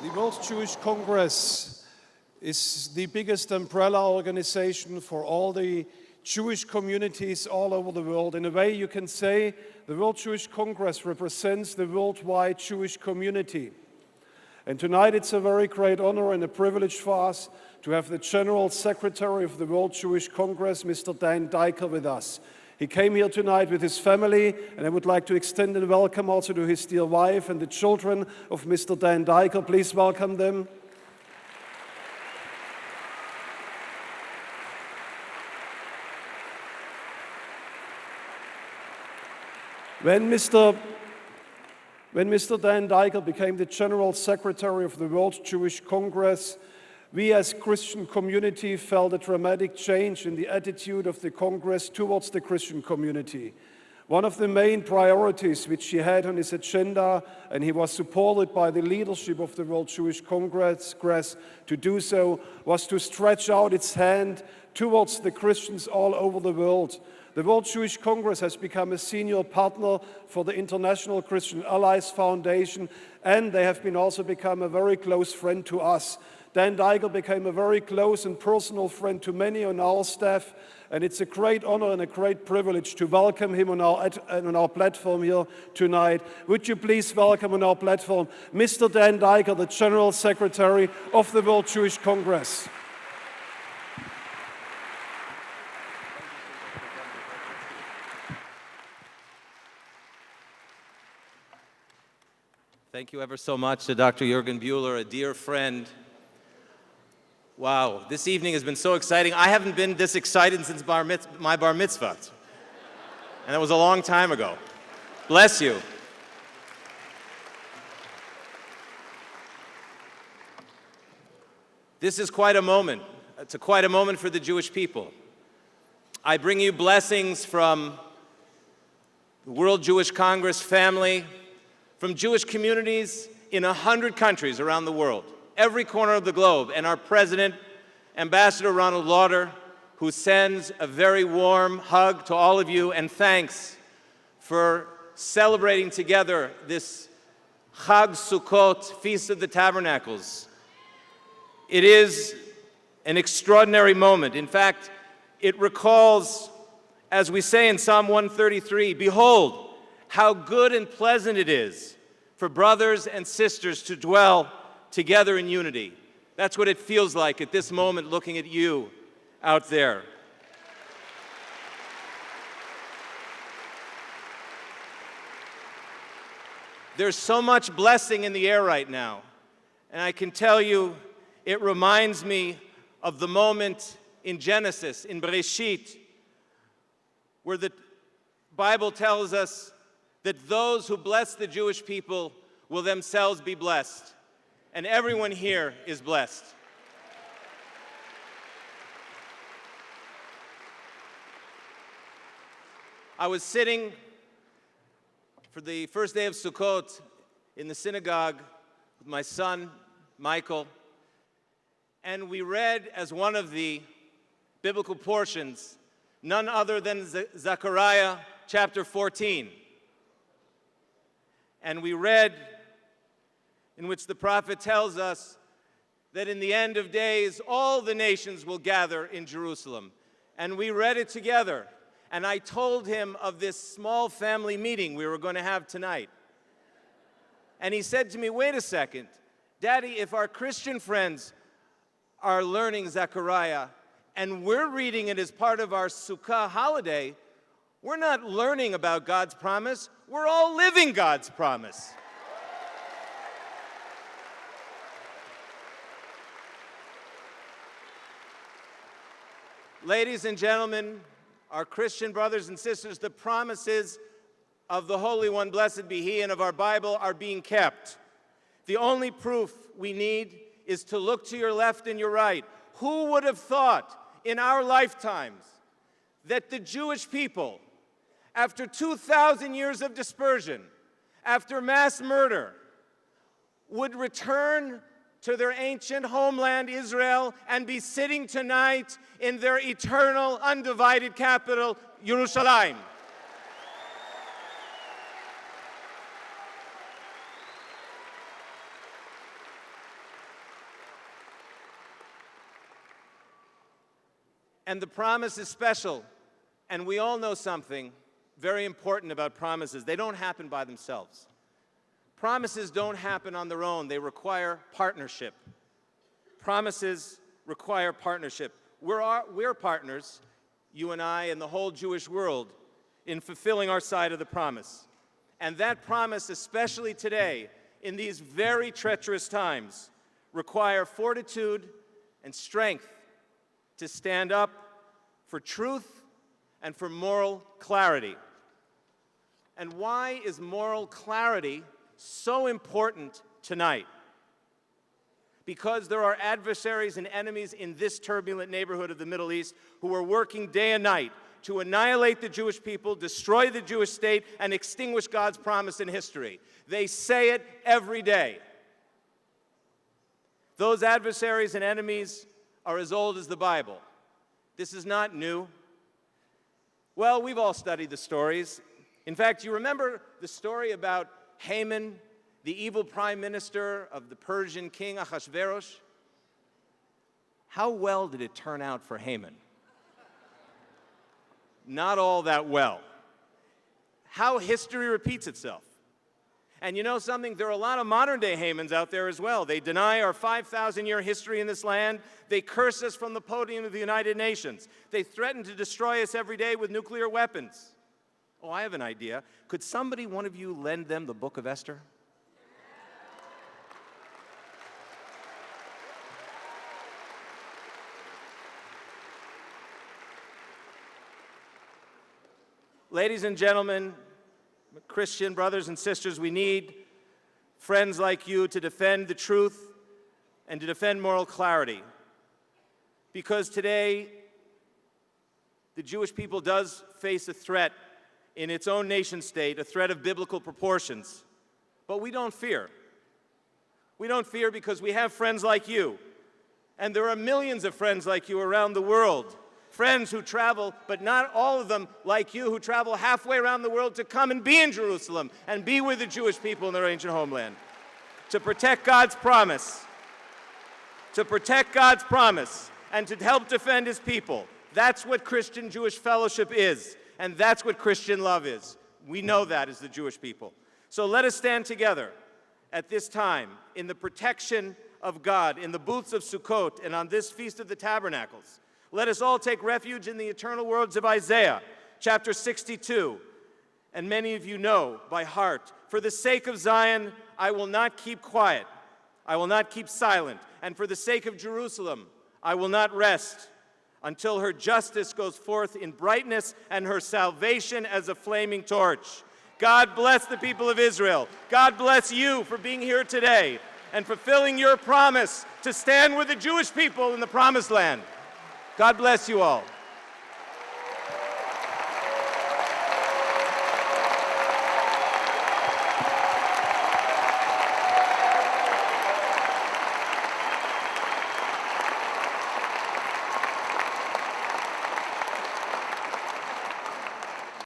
The World Jewish Congress is the biggest umbrella organization for all the Jewish communities all over the world. In a way, you can say the World Jewish Congress represents the worldwide Jewish community. And tonight it's a very great honor and a privilege for us to have the General Secretary of the World Jewish Congress, Mr. Dan DIKER, with us. He came here tonight with his family, and I would like to extend a welcome also to his dear wife and the children of Mr. Dan DIKER. Please welcome them. When Mr. Dan DIKER became the General Secretary of the World Jewish Congress, we as Christian community felt a dramatic change in the attitude of the Congress towards the Christian community. One of the main priorities which he had on his agenda, and he was supported by the leadership of the World Jewish Congress to do so, was to stretch out its hand towards the Christians all over the world. The World Jewish Congress has become a senior partner for the International Christian Allies Foundation, and they have also become a very close friend to us. Dan DIKER became a very close and personal friend to many on our staff, and it's a great honor and a great privilege to welcome him on our platform here tonight. Would you please welcome on our platform Mr. Dan DIKER, the General Secretary of the World Jewish Congress. Thank you ever so much to Dr. Jürgen Buehler, a dear friend. Wow, this evening has been so exciting. I haven't been this excited since my bar mitzvah, and that was a long time ago. Bless you. This is quite a moment. It's quite a moment for the Jewish people. I bring you blessings from the World Jewish Congress family, from Jewish communities in 100 countries around the world, every corner of the globe, and our president, Ambassador Ronald Lauder, who sends a very warm hug to all of you, and thanks for celebrating together this Chag Sukkot, Feast of the Tabernacles. It is an extraordinary moment. In fact, it recalls, as we say in Psalm 133, "Behold, how good and pleasant it is for brothers and sisters to dwell together in unity." That's what it feels like at this moment looking at you out there. There's so much blessing in the air right now, and I can tell you it reminds me of the moment in Genesis, in Bereshit, where the Bible tells us that those who bless the Jewish people will themselves be blessed. And everyone here is blessed. I was sitting for the first day of Sukkot in the synagogue with my son, Michael, and we read as one of the biblical portions none other than Zechariah chapter 14. And we read in which the prophet tells us that in the end of days, all the nations will gather in Jerusalem. And we read it together. And I told him of this small family meeting we were going to have tonight. And he said to me, "Wait a second, Daddy, if our Christian friends are learning Zechariah and we're reading it as part of our Sukkah holiday, we're not learning about God's promise, we're all living God's promise." Ladies and gentlemen, our Christian brothers and sisters, the promises of the Holy One, blessed be He, and of our Bible are being kept. The only proof we need is to look to your left and your right. Who would have thought in our lifetimes that the Jewish people, after 2,000 years of dispersion, after mass murder, would return to their ancient homeland, Israel, and be sitting tonight in their eternal, undivided capital, Jerusalem? And the promise is special. And we all know something very important about promises. They don't happen by themselves. Promises don't happen on their own. They require partnership. Promises require partnership. We're partners, you and I and the whole Jewish world, in fulfilling our side of the promise. And that promise, especially today, in these very treacherous times, require fortitude and strength to stand up for truth and for moral clarity. And why is moral clarity so important tonight? Because there are adversaries and enemies in this turbulent neighborhood of the Middle East who are working day and night to annihilate the Jewish people, destroy the Jewish state, and extinguish God's promise in history. They say it every day. Those adversaries and enemies are as old as the Bible. This is not new. Well, we've all studied the stories. In fact, you remember the story about Haman, the evil prime minister of the Persian king Ahasuerus? How well did it turn out for Haman? Not all that well. How history repeats itself. And you know something? There are a lot of modern-day Hamans out there as well. They deny our 5,000-year history in this land. They curse us from the podium of the United Nations. They threaten to destroy us every day with nuclear weapons. Oh, I have an idea. Could somebody, one of you, lend them the Book of Esther? Ladies and gentlemen, Christian brothers and sisters, we need friends like you to defend the truth and to defend moral clarity. Because today, the Jewish people does face a threat in its own nation state, a threat of biblical proportions. But we don't fear. We don't fear because we have friends like you. And there are millions of friends like you around the world. Friends who travel, but not all of them like you, who travel halfway around the world to come and be in Jerusalem and be with the Jewish people in their ancient homeland. To protect God's promise. To protect God's promise and to help defend His people. That's what Christian Jewish fellowship is. And that's what Christian love is. We know that as the Jewish people. So let us stand together at this time in the protection of God, in the booths of Sukkot, and on this Feast of the Tabernacles. Let us all take refuge in the eternal words of Isaiah, chapter 62. And many of you know by heart, for the sake of Zion, I will not keep quiet. I will not keep silent. And for the sake of Jerusalem, I will not rest until her justice goes forth in brightness and her salvation as a flaming torch. God bless the people of Israel. God bless you for being here today and fulfilling your promise to stand with the Jewish people in the Promised Land. God bless you all.